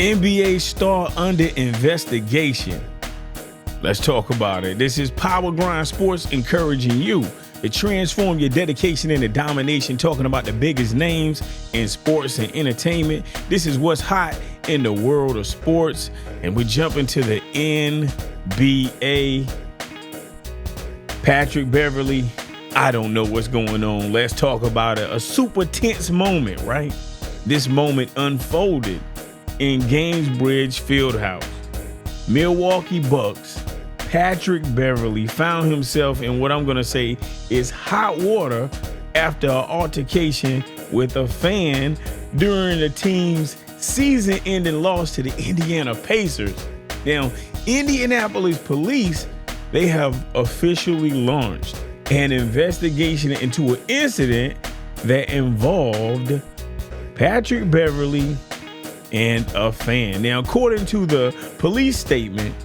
NBA star under investigation. Let's talk about it. This is Power Grind Sports, encouraging you to transform your dedication into domination, talking about the biggest names in sports and entertainment. This is what's hot in the world of sports, and we jump into the NBA. Patrick Beverley, I don't know what's going on. Let's talk about it. A super tense moment, right? This moment unfolded in Gamesbridge Fieldhouse. Milwaukee Bucks Patrick Beverley found himself in what I'm going to say is hot water after an altercation with a fan during the team's season-ending loss to the Indiana Pacers. Now, Indianapolis police, they have officially launched an investigation into an incident that involved Patrick Beverley and a fan. Now, according to the police statement,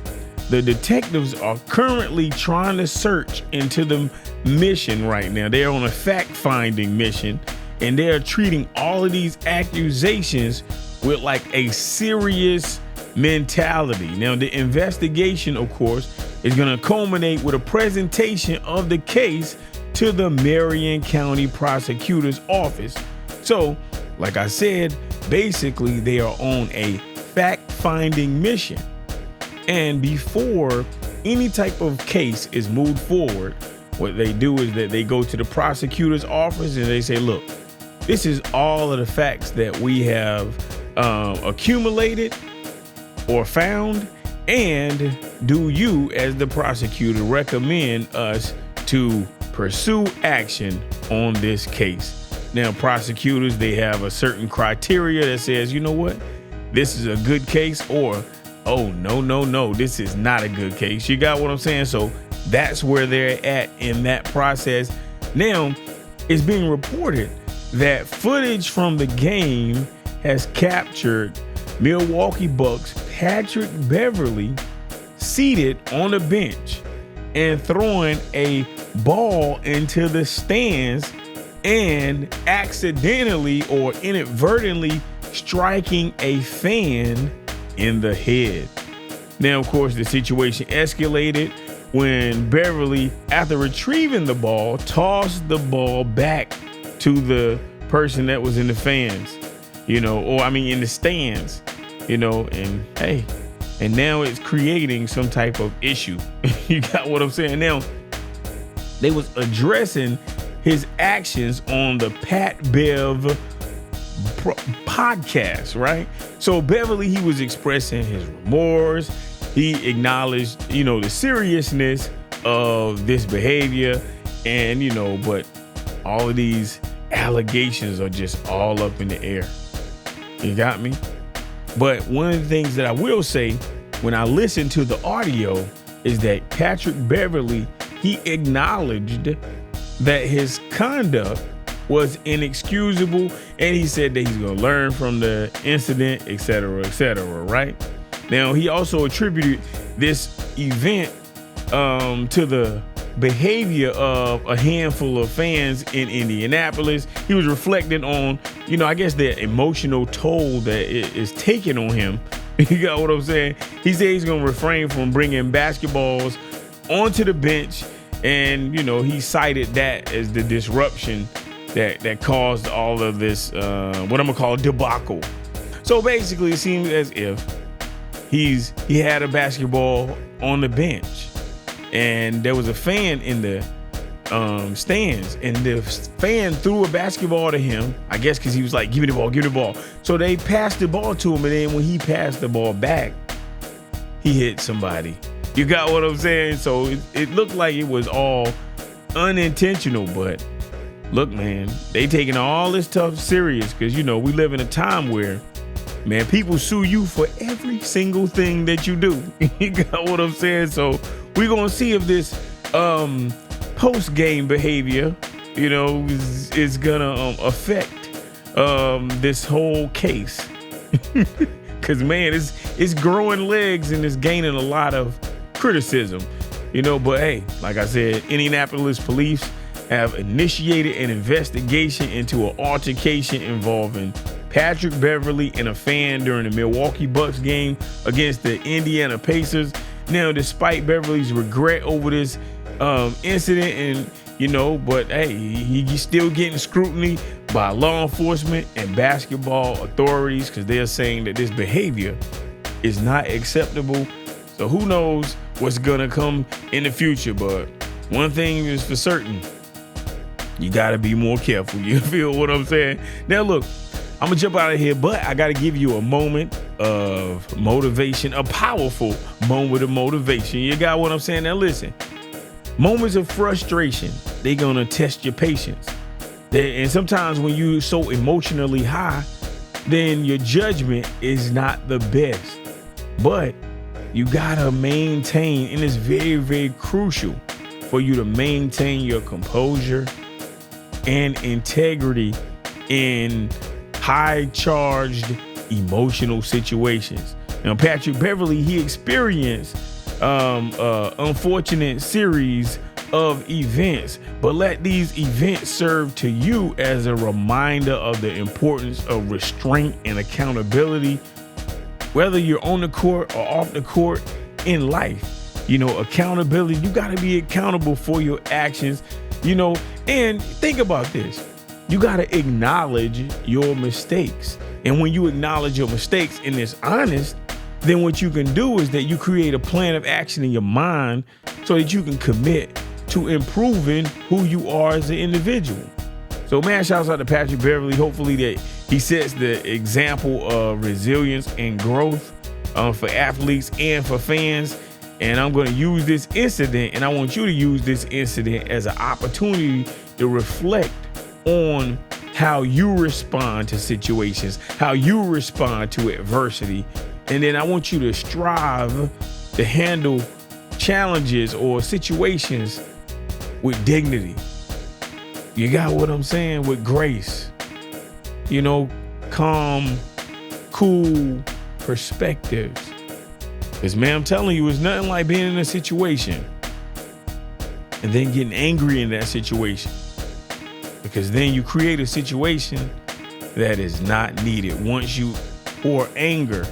the detectives are currently trying to search into the mission right now. They're on a fact-finding mission, and they're treating all of these accusations with like a serious mentality. Now, the investigation, of course, is going to culminate with a presentation of the case to the Marion County Prosecutor's Office. So, like I said, basically they are on a fact-finding mission. And before any type of case is moved forward, what they do is that they go to the prosecutor's office and they say, look, this is all of the facts that we have accumulated or found, and do you as the prosecutor recommend us to pursue action on this case? Now, prosecutors, they have a certain criteria that says, you know what, this is a good case, or oh, no, this is not a good case. You got what I'm saying? So that's where they're at in that process. Now, it's being reported that footage from the game has captured Milwaukee Bucks Patrick Beverley seated on a bench and throwing a ball into the stands and accidentally or inadvertently striking a fan in the head. Now, of course, the situation escalated when Beverley, after retrieving the ball, tossed the ball back to the person that was in the fans, in the stands, and hey, and now it's creating some type of issue. You got what I'm saying? Now, they was addressing his actions on the Pat Bev podcast, right? So Beverley, he was expressing his remorse. He acknowledged, the seriousness of this behavior, and but all of these allegations are just all up in the air. You got me? But one of the things that I will say when I listened to the audio is that Patrick Beverley, he acknowledged that his conduct was inexcusable, and he said that he's going to learn from the incident, et cetera, right? Now, he also attributed this event to the behavior of a handful of fans in Indianapolis. He was reflecting on, I guess the emotional toll that it is taking on him. You got what I'm saying? He said he's going to refrain from bringing basketballs onto the bench, and, he cited that as the disruption that caused all of this, what I'm gonna call debacle. So basically, it seems as if he had a basketball on the bench, and there was a fan in the stands, and the fan threw a basketball to him, I guess because he was like, give me the ball. So they passed the ball to him, and then when he passed the ball back, he hit somebody. You got what I'm saying? So it looked like it was all unintentional, but look, man, they taking all this stuff serious because, we live in a time where, man, people sue you for every single thing that you do. You got what I'm saying? So we're going to see if this post-game behavior, is going to affect this whole case. Because, man, it's growing legs and it's gaining a lot of criticism, But, hey, like I said, Indianapolis police have initiated an investigation into an altercation involving Patrick Beverley and a fan during the Milwaukee Bucks game against the Indiana Pacers. Now, despite Beverley's regret over this incident, and but hey, he's still getting scrutiny by law enforcement and basketball authorities because they're saying that this behavior is not acceptable. So who knows what's gonna come in the future? But one thing is for certain, you gotta be more careful. You feel what I'm saying? Now look, I'm gonna jump out of here, but I gotta give you a moment of motivation, a powerful moment of motivation. You got what I'm saying? Now listen, moments of frustration, they're gonna test your patience. And sometimes when you're so emotionally high, then your judgment is not the best. But you gotta maintain, and it's very, very crucial for you to maintain your composure and integrity in high-charged emotional situations. Now, Patrick Beverley, he experienced unfortunate series of events, but let these events serve to you as a reminder of the importance of restraint and accountability, whether you're on the court or off the court in life. Accountability, you got to be accountable for your actions, and think about this. You got to acknowledge your mistakes. And when you acknowledge your mistakes and it's honest, then what you can do is that you create a plan of action in your mind so that you can commit to improving who you are as an individual. So, man, shouts out to Patrick Beverley. Hopefully that he sets the example of resilience and growth for athletes and for fans. And I'm going to use this incident, and I want you to use this incident as an opportunity to reflect on how you respond to situations, how you respond to adversity. And then I want you to strive to handle challenges or situations with dignity. You got what I'm saying? With grace, calm, cool perspectives. Because, man, I'm telling you, it's nothing like being in a situation and then getting angry in that situation. Because then you create a situation that is not needed once you pour anger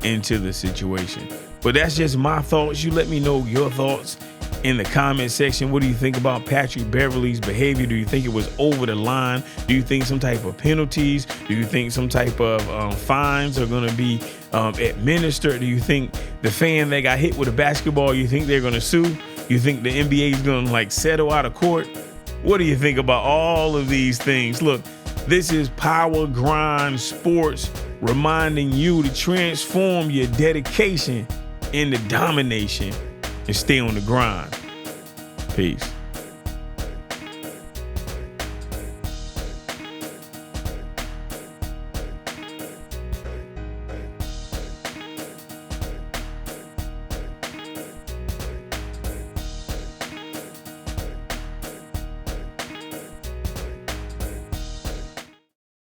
into the situation. But that's just my thoughts. You let me know your thoughts in the comment section. What do you think about Patrick Beverley's behavior? Do you think it was over the line? Do you think some type of penalties? Do you think some type of fines are going to be administered? Do you think the fan that got hit with a basketball, you think they're going to sue? You think the NBA is going to settle out of court? What do you think about all of these things? Look, this is Power Grind Sports reminding you to transform your dedication into domination and stay on the grind. Peace.